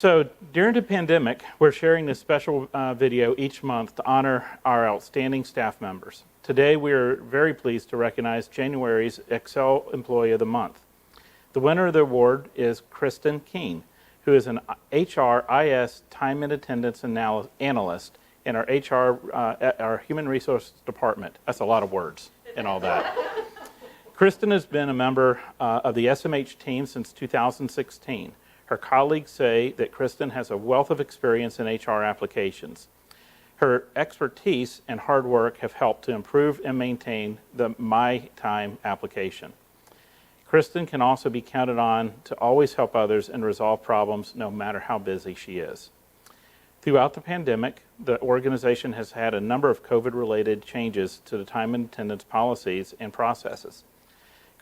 So during the pandemic, we're sharing this special video each month to honor our outstanding staff members. Today, we're very pleased to recognize January's Excel Employee of the Month. The winner of the award is Kristin, who is an HRIS time and attendance analyst in our Human Resource Department. That's a lot of words and all that. Kristin has been a member of the SMH team since 2016. Her colleagues say that Kristin has a wealth of experience in HR applications. Her expertise and hard work have helped to improve and maintain the My Time application. Kristin can also be counted on to always help others and resolve problems no matter how busy she is. Throughout the pandemic, the organization has had a number of COVID-related changes to the time and attendance policies and processes.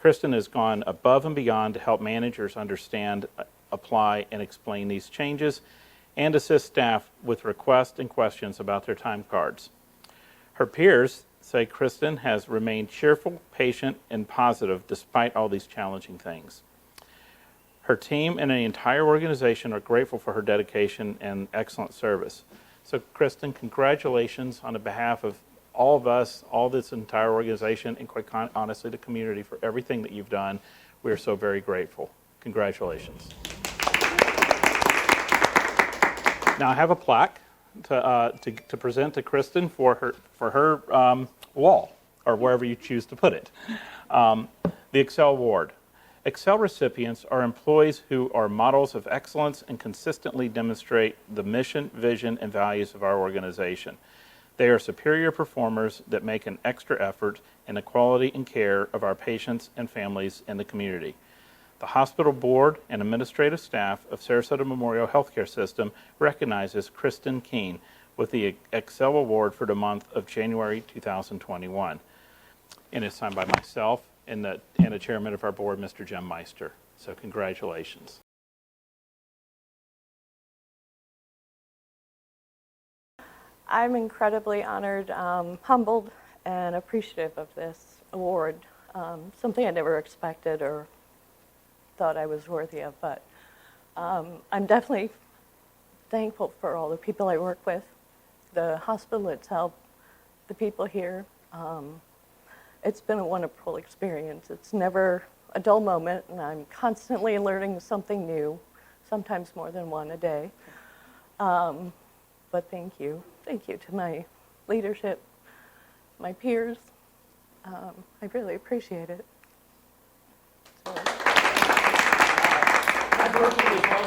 Kristin has gone above and beyond to help managers understand, apply, and explain these changes, and assist staff with requests and questions about their time cards. Her peers say Kristin has remained cheerful, patient, and positive despite all these challenging things. Her team and the entire organization are grateful for her dedication and excellent service. So Kristin, congratulations on the behalf of all of us, all this entire organization, and quite honestly the community for everything that you've done. We are so very grateful. Congratulations. Now I have a plaque to present to Kristin for her wall, or wherever you choose to put it. The Excel Award. Excel recipients are employees who are models of excellence and consistently demonstrate the mission, vision, and values of our organization. They are superior performers that make an extra effort in the quality and care of our patients and families in the community. The hospital board and administrative staff of Sarasota Memorial Healthcare System recognizes Kristin with the Excel Award for the month of January 2021. And it's signed by myself and the chairman of our board, Mr. Jim Meister. So congratulations. I'm incredibly honored, humbled, and appreciative of this award. Something I never expected or thought I was worthy of, but I'm definitely thankful for all the people I work with, the hospital itself, the people here. It's been a wonderful experience. It's never a dull moment, and I'm constantly learning something new, sometimes more than one a day. But thank you. Thank you to my leadership, my peers. I really appreciate it. So. I've worked with